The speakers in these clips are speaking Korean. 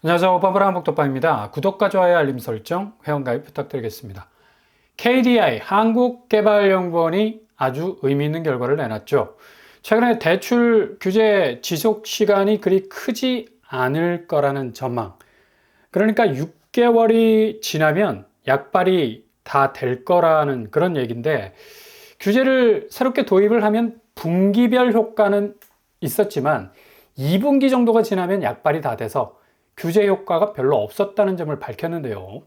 안녕하세요. 버블한 복덕방입니다. 구독과 좋아요, 알림 설정, 회원가입 부탁드리겠습니다. KDI 한국개발연구원이 아주 의미 있는 결과를 내놨죠. 최근에 대출 규제 지속 시간이 그리 크지 않을 거라는 전망. 그러니까 6개월이 지나면 약발이 다 될 거라는 그런 얘기인데, 규제를 새롭게 도입을 하면 분기별 효과는 있었지만 2분기 정도가 지나면 약발이 다 돼서 규제 효과가 별로 없었다는 점을 밝혔는데요.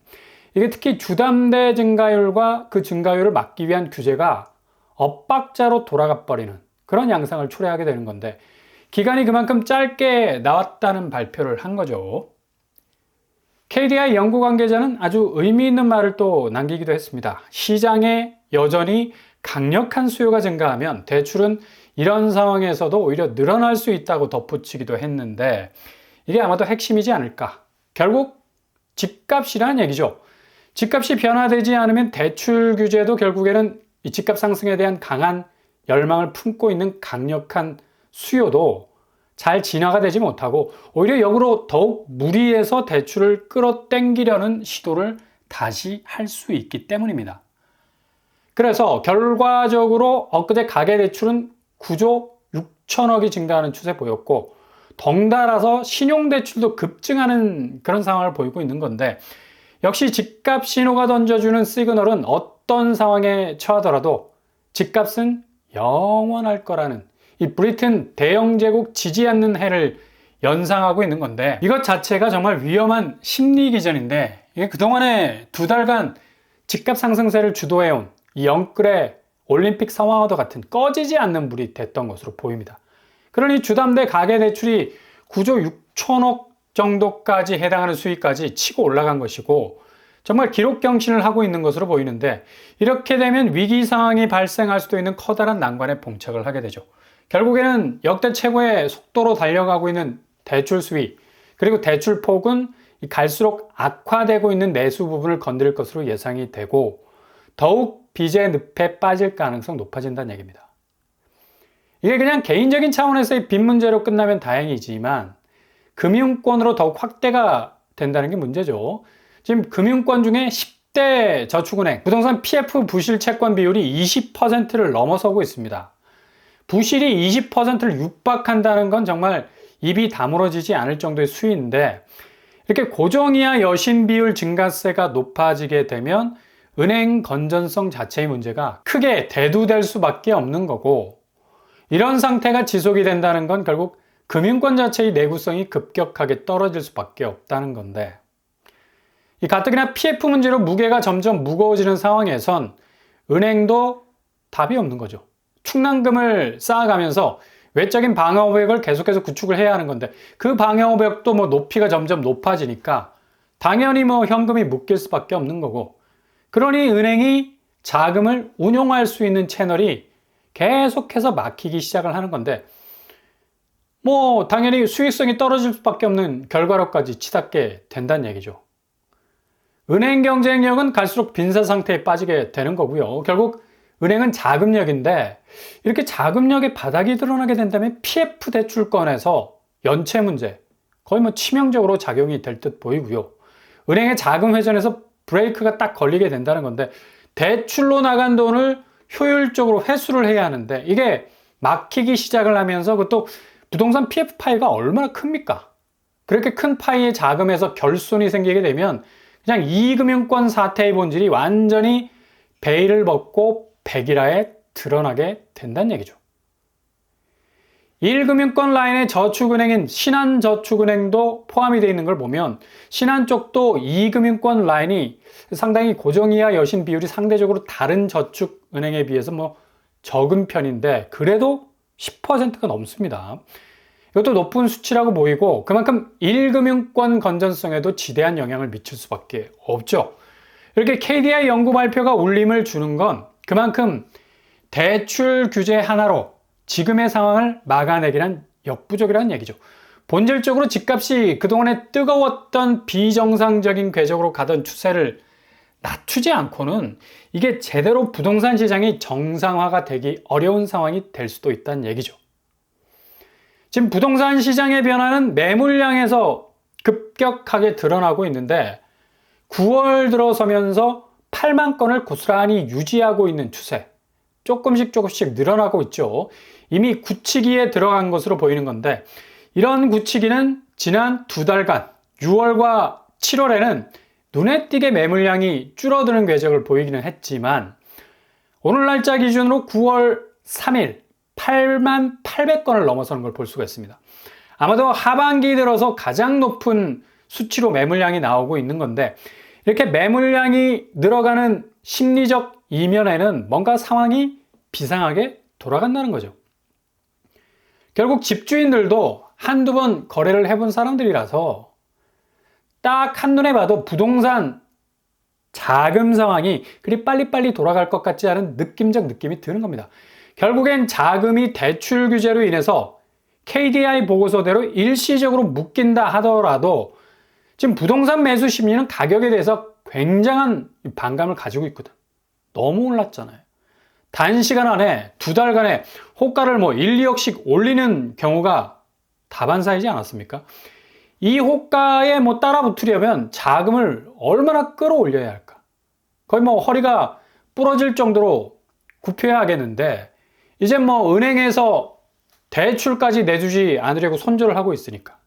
이게 특히 주담대 증가율과 그 증가율을 막기 위한 규제가 엇박자로 돌아가 버리는 그런 양상을 초래하게 되는 건데, 기간이 그만큼 짧게 나왔다는 발표를 한 거죠. KDI 연구 관계자는 아주 의미 있는 말을 또 남기기도 했습니다. 시장에 여전히 강력한 수요가 증가하면 대출은 이런 상황에서도 오히려 늘어날 수 있다고 덧붙이기도 했는데, 이게 아마도 핵심이지 않을까. 결국 집값이라는 얘기죠. 집값이 변화되지 않으면 대출 규제도 결국에는 이 집값 상승에 대한 강한 열망을 품고 있는 강력한 수요도 잘 진화가 되지 못하고 오히려 역으로 더욱 무리해서 대출을 끌어당기려는 시도를 다시 할 수 있기 때문입니다. 그래서 결과적으로 엊그제 가계대출은 9조 6천억이 증가하는 추세 보였고, 덩달아서 신용대출도 급증하는 그런 상황을 보이고 있는 건데, 역시 집값 신호가 던져주는 시그널은 어떤 상황에 처하더라도 집값은 영원할 거라는 이 브리튼 대영제국 지지 않는 해를 연상하고 있는 건데, 이것 자체가 정말 위험한 심리 기전인데, 이게 그동안에 2달간 집값 상승세를 주도해온 이 영끌의 올림픽 성황화도 같은 꺼지지 않는 불이 됐던 것으로 보입니다. 그러니 주담대 가계대출이 9조 6천억 정도까지 해당하는 수익까지 치고 올라간 것이고, 정말 기록 경신을 하고 있는 것으로 보이는데, 이렇게 되면 위기 상황이 발생할 수도 있는 커다란 난관에 봉착을 하게 되죠. 결국에는 역대 최고의 속도로 달려가고 있는 대출 수위, 그리고 대출 폭은 갈수록 악화되고 있는 내수 부분을 건드릴 것으로 예상이 되고, 더욱 빚의 늪에 빠질 가능성 높아진다는 얘기입니다. 이게 그냥 개인적인 차원에서의 빚 문제로 끝나면 다행이지만 금융권으로 더욱 확대가 된다는 게 문제죠. 지금 금융권 중에 10대 저축은행 부동산 PF 부실 채권 비율이 20%를 넘어서고 있습니다. 부실이 20%를 육박한다는 건 정말 입이 다물어지지 않을 정도의 수위인데, 이렇게 고정이하 여신 비율 증가세가 높아지게 되면 은행 건전성 자체의 문제가 크게 대두될 수밖에 없는 거고, 이런 상태가 지속이 된다는 건 결국 금융권 자체의 내구성이 급격하게 떨어질 수밖에 없다는 건데, 이 가뜩이나 PF 문제로 무게가 점점 무거워지는 상황에선 은행도 답이 없는 거죠. 충당금을 쌓아가면서 외적인 방어벽을 계속해서 구축을 해야 하는 건데, 그 방어벽도 높이가 점점 높아지니까 당연히 현금이 묶일 수밖에 없는 거고, 그러니 은행이 자금을 운용할 수 있는 채널이 계속해서 막히기 시작을 하는 건데, 당연히 수익성이 떨어질 수밖에 없는 결과로까지 치닫게 된다는 얘기죠. 은행 경쟁력은 갈수록 빈사 상태에 빠지게 되는 거고요. 결국 은행은 자금력인데, 이렇게 자금력의 바닥이 드러나게 된다면 PF 대출권에서 연체 문제, 거의 치명적으로 작용이 될 듯 보이고요. 은행의 자금 회전에서 브레이크가 딱 걸리게 된다는 건데, 대출로 나간 돈을 효율적으로 회수를 해야 하는데, 이게 막히기 시작을 하면서 그것도 부동산 PF 파이가 얼마나 큽니까? 그렇게 큰 파이의 자금에서 결손이 생기게 되면 그냥 이금융권 사태의 본질이 완전히 베일을 벗고 백일화에 드러나게 된다는 얘기죠. 1금융권 라인의 저축은행인 신한저축은행도 포함이 되어 있는 걸 보면, 신한 쪽도 2금융권 라인이 상당히 고정이하 여신 비율이 상대적으로 다른 저축은행에 비해서 적은 편인데, 그래도 10%가 넘습니다. 이것도 높은 수치라고 보이고, 그만큼 1금융권 건전성에도 지대한 영향을 미칠 수밖에 없죠. 이렇게 KDI 연구 발표가 울림을 주는 건 그만큼 대출 규제 하나로 지금의 상황을 막아내기란 역부족이라는 얘기죠. 본질적으로 집값이 그동안에 뜨거웠던 비정상적인 궤적으로 가던 추세를 낮추지 않고는 이게 제대로 부동산 시장이 정상화가 되기 어려운 상황이 될 수도 있다는 얘기죠. 지금 부동산 시장의 변화는 매물량에서 급격하게 드러나고 있는데 9월 들어서면서 8만 건을 고스란히 유지하고 있는 추세. 조금씩 늘어나고 있죠. 이미 굳히기에 들어간 것으로 보이는 건데 이런 굳히기는 지난 2달간 6월과 7월에는 눈에 띄게 매물량이 줄어드는 궤적을 보이기는 했지만 오늘 날짜 기준으로 9월 3일 8만 800건을 넘어서는 걸 볼 수가 있습니다. 아마도 하반기 들어서 가장 높은 수치로 매물량이 나오고 있는 건데 이렇게 매물량이 늘어가는 심리적 이면에는 뭔가 상황이 비상하게 돌아간다는 거죠. 결국 집주인들도 한두 번 거래를 해본 사람들이라서 딱 한눈에 봐도 부동산 자금 상황이 그리 빨리빨리 돌아갈 것 같지 않은 느낌적 느낌이 드는 겁니다. 결국엔 자금이 대출 규제로 인해서 KDI 보고서대로 일시적으로 묶인다 하더라도 지금 부동산 매수 심리는 가격에 대해서 굉장한 반감을 가지고 있거든. 너무 올랐잖아요. 단시간 안에 2달간에 호가를 1, 2억씩 올리는 경우가 다반사이지 않았습니까? 이 호가에 따라 붙으려면 자금을 얼마나 끌어올려야 할까? 거의 허리가 부러질 정도로 굽혀야 하겠는데 이제 은행에서 대출까지 내주지 않으려고 손절을 하고 있으니까.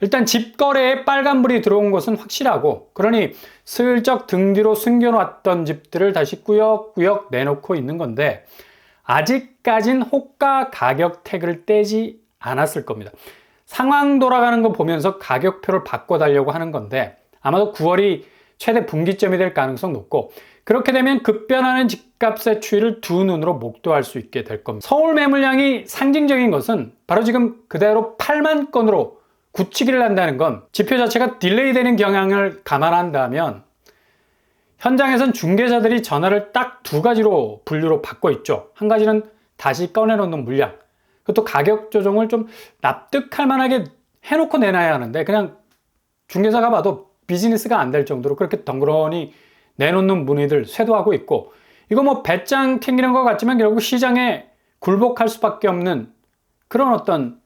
일단 집거래에 빨간불이 들어온 것은 확실하고 그러니 슬쩍 등 뒤로 숨겨놨던 집들을 다시 꾸역꾸역 내놓고 있는 건데 아직까진 호가 가격 태그를 떼지 않았을 겁니다. 상황 돌아가는 거 보면서 가격표를 바꿔달라고 하는 건데 아마도 9월이 최대 분기점이 될 가능성 높고 그렇게 되면 급변하는 집값의 추이를 두 눈으로 목도할 수 있게 될 겁니다. 서울 매물량이 상징적인 것은 바로 지금 그대로 8만 건으로 굳히기를 한다는 건 지표 자체가 딜레이 되는 경향을 감안한다면 현장에선 중개사들이 전화를 딱 두 가지로 분류로 받고 있죠. 한 가지는 다시 꺼내놓는 물량, 그것도 가격 조정을 좀 납득할 만하게 해놓고 내놔야 하는데 그냥 중개사가 봐도 비즈니스가 안 될 정도로 그렇게 덩그러니 내놓는 문의들 쇄도하고 있고 이거 배짱 튕기는 것 같지만 결국 시장에 굴복할 수밖에 없는 그런 어떤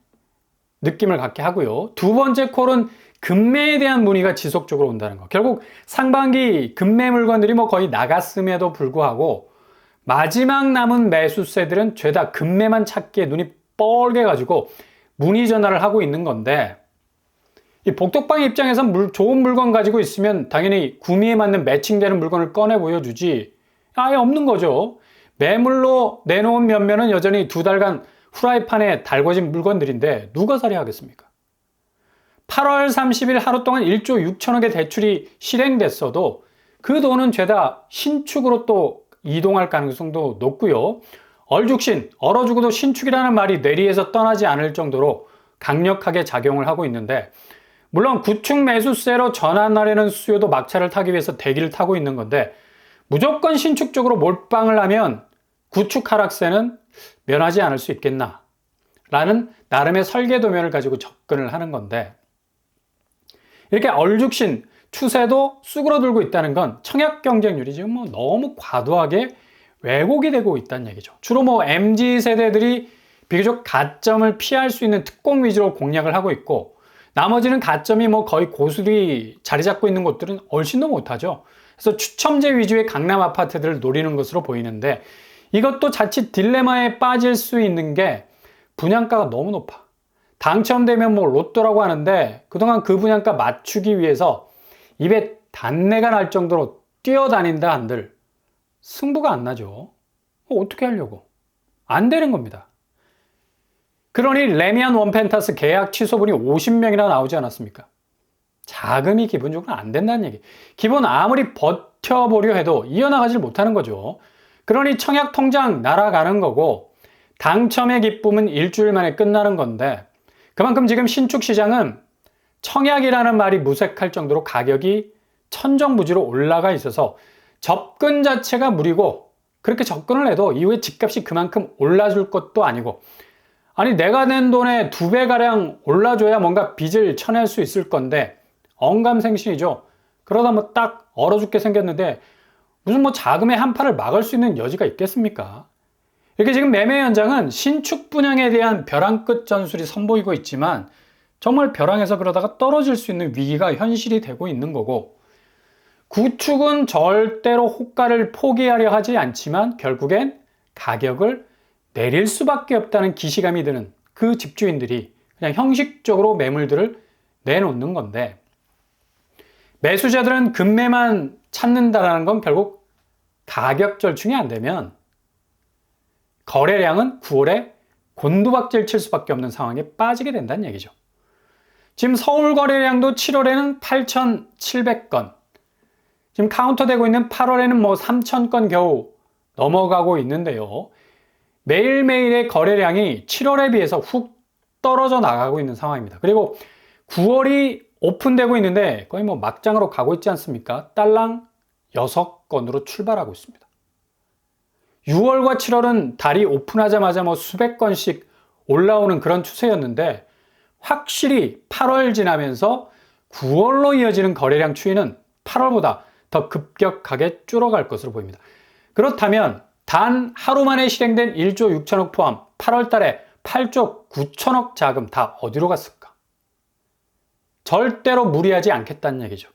느낌을 갖게 하고요. 두 번째 콜은 급매에 대한 문의가 지속적으로 온다는 거. 결국 상반기 급매 물건들이 거의 나갔음에도 불구하고 마지막 남은 매수세들은 죄다 급매만 찾기에 눈이 뻘게 가지고 문의 전화를 하고 있는 건데 이 복덕방 입장에선 좋은 물건 가지고 있으면 당연히 구미에 맞는 매칭되는 물건을 꺼내 보여주지 아예 없는 거죠. 매물로 내놓은 면면은 여전히 2달간 후라이팬에 달궈진 물건들인데 누가 사려 하겠습니까? 8월 30일 하루 동안 1조 6천억의 대출이 실행됐어도 그 돈은 죄다 신축으로 또 이동할 가능성도 높고요. 얼죽신, 얼어 죽어도 신축이라는 말이 뇌리에서 떠나지 않을 정도로 강력하게 작용을 하고 있는데 물론 구축 매수세로 전환하려는 수요도 막차를 타기 위해서 대기를 타고 있는 건데 무조건 신축 쪽으로 몰빵을 하면 구축 하락세는 면하지 않을 수 있겠나 라는 나름의 설계도면을 가지고 접근을 하는 건데 이렇게 얼죽신 추세도 쑥으로들고 있다는 건 청약 경쟁률이 지금 너무 과도하게 왜곡이 되고 있다는 얘기죠. 주로 MZ세대들이 비교적 가점을 피할 수 있는 특공 위주로 공략을 하고 있고 나머지는 가점이 거의 고수리 자리 잡고 있는 곳들은 훨씬 더 못하죠. 그래서 추첨제 위주의 강남 아파트들을 노리는 것으로 보이는데 이것도 자칫 딜레마에 빠질 수 있는 게 분양가가 너무 높아. 당첨되면 로또라고 하는데 그동안 그 분양가 맞추기 위해서 입에 단내가 날 정도로 뛰어다닌다 한들 승부가 안 나죠. 어떻게 하려고? 안 되는 겁니다. 그러니 레미안 원펜타스 계약 취소분이 50명이나 나오지 않았습니까? 자금이 기본적으로 안 된다는 얘기. 기본 아무리 버텨보려 해도 이어나가질 못하는 거죠. 그러니 청약 통장 날아가는 거고 당첨의 기쁨은 일주일 만에 끝나는 건데 그만큼 지금 신축 시장은 청약이라는 말이 무색할 정도로 가격이 천정부지로 올라가 있어서 접근 자체가 무리고 그렇게 접근을 해도 이후에 집값이 그만큼 올라줄 것도 아니고 아니 내가 낸 돈의 2배가량 올라줘야 뭔가 빚을 쳐낼 수 있을 건데 언감생심이죠. 그러다 딱 얼어 죽게 생겼는데 무슨 자금의 한파를 막을 수 있는 여지가 있겠습니까? 이렇게 지금 매매 현장은 신축 분양에 대한 벼랑 끝 전술이 선보이고 있지만 정말 벼랑에서 그러다가 떨어질 수 있는 위기가 현실이 되고 있는 거고, 구축은 절대로 호가를 포기하려 하지 않지만 결국엔 가격을 내릴 수밖에 없다는 기시감이 드는 그 집주인들이 그냥 형식적으로 매물들을 내놓는 건데, 매수자들은 급매만 찾는다는 건 결국 가격 절충이 안 되면 거래량은 9월에 곤두박질 칠 수밖에 없는 상황에 빠지게 된다는 얘기죠. 지금 서울 거래량도 7월에는 8,700건, 지금 카운터되고 있는 8월에는 뭐 3,000건 겨우 넘어가고 있는데요. 매일매일의 거래량이 7월에 비해서 훅 떨어져 나가고 있는 상황입니다. 그리고 9월이 오픈되고 있는데 거의 뭐 막장으로 가고 있지 않습니까? 딸랑 6건으로 출발하고 있습니다. 6월과 7월은 달이 오픈하자마자 뭐 수백 건씩 올라오는 그런 추세였는데, 확실히 8월 지나면서 9월로 이어지는 거래량 추이는 8월보다 더 급격하게 줄어갈 것으로 보입니다. 그렇다면 단 하루 만에 실행된 1조 6천억 포함 8월 달에 8조 9천억 자금 다 어디로 갔을까? 절대로 무리하지 않겠다는 얘기죠.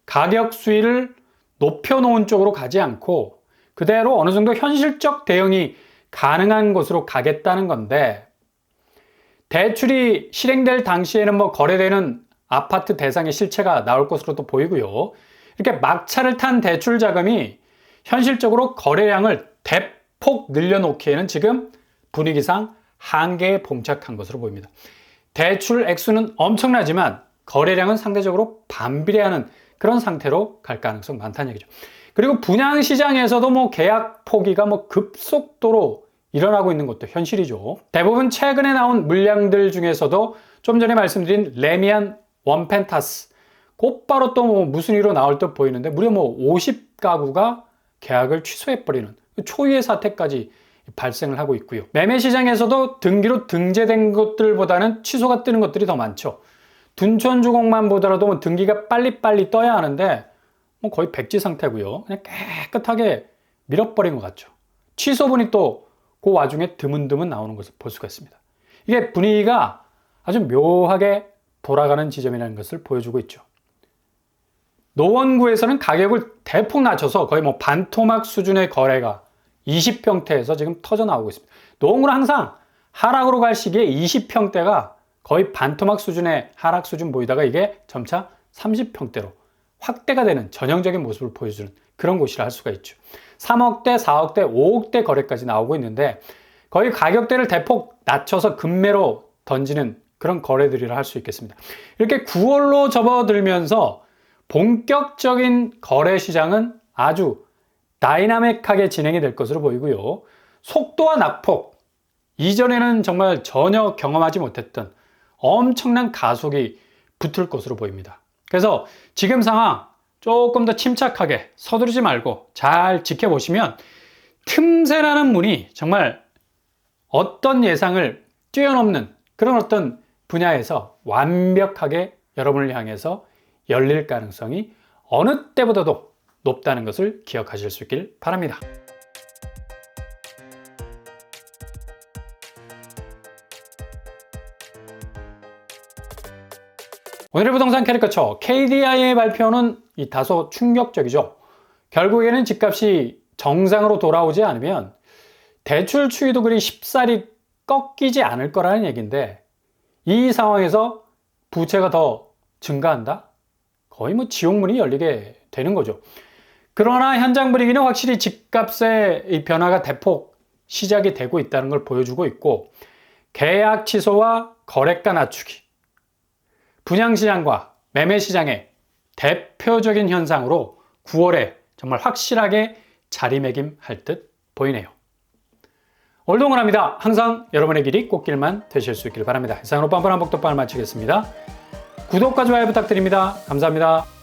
가격 수위를 높여놓은 쪽으로 가지 않고 그대로 어느 정도 현실적 대응이 가능한 곳으로 가겠다는 건데, 대출이 실행될 당시에는 뭐 거래되는 아파트 대상의 실체가 나올 것으로도 보이고요. 이렇게 막차를 탄 대출 자금이 현실적으로 거래량을 대폭 늘려놓기에는 지금 분위기상 한계에 봉착한 것으로 보입니다. 대출 액수는 엄청나지만 거래량은 상대적으로 반비례하는 그런 상태로 갈 가능성 많다는 얘기죠. 그리고 분양시장에서도 뭐 계약 포기가 뭐 급속도로 일어나고 있는 것도 현실이죠. 대부분 최근에 나온 물량들 중에서도 좀 전에 말씀드린 레미안 원펜타스, 곧바로 또 뭐 무슨 일로 나올 듯 보이는데 무려 뭐 50가구가 계약을 취소해버리는 초유의 사태까지 발생을 하고 있고요. 매매 시장에서도 등기로 등재된 것들보다는 취소가 뜨는 것들이 더 많죠. 둔촌주공만 보더라도 뭐 등기가 빨리빨리 떠야 하는데 뭐 거의 백지 상태고요. 그냥 깨끗하게 밀어버린 것 같죠. 취소분이 또 그 와중에 드문드문 나오는 것을 볼 수가 있습니다. 이게 분위기가 아주 묘하게 돌아가는 지점이라는 것을 보여주고 있죠. 노원구에서는 가격을 대폭 낮춰서 거의 뭐 반토막 수준의 거래가 20평대에서 지금 터져 나오고 있습니다. 노원구는 항상 하락으로 갈 시기에 20평대가 거의 반토막 수준의 하락 수준 보이다가 이게 점차 30평대로 확대가 되는 전형적인 모습을 보여주는 그런 곳이라 할 수가 있죠. 3억대, 4억대, 5억대 거래까지 나오고 있는데 거의 가격대를 대폭 낮춰서 급매로 던지는 그런 거래들이라 할 수 있겠습니다. 이렇게 9월로 접어들면서 본격적인 거래 시장은 아주 다이나믹하게 진행이 될 것으로 보이고요. 속도와 낙폭, 이전에는 정말 전혀 경험하지 못했던 엄청난 가속이 붙을 것으로 보입니다. 그래서 지금 상황 조금 더 침착하게 서두르지 말고 잘 지켜보시면 틈새라는 문이 정말 어떤 예상을 뛰어넘는 그런 어떤 분야에서 완벽하게 여러분을 향해서 열릴 가능성이 어느 때보다도 높다는 것을 기억하실 수 있길 바랍니다. 오늘의 부동산 캐리커처 KDI의 발표는 다소 충격적이죠. 결국에는 집값이 정상으로 돌아오지 않으면 대출 추이도 그리 쉽사리 꺾이지 않을 거라는 얘기인데, 이 상황에서 부채가 더 증가한다? 거의 뭐 지옥문이 열리게 되는 거죠. 그러나 현장 분위기는 확실히 집값의 이 변화가 대폭 시작이 되고 있다는 걸 보여주고 있고, 계약 취소와 거래가 낮추기, 분양시장과 매매시장의 대표적인 현상으로 9월에 정말 확실하게 자리매김할 듯 보이네요. 오늘도 응원합니다. 항상 여러분의 길이 꽃길만 되실 수 있기를 바랍니다. 이상으로 뻔뻔한 복덕방을 마치겠습니다. 구독과 좋아요 부탁드립니다. 감사합니다.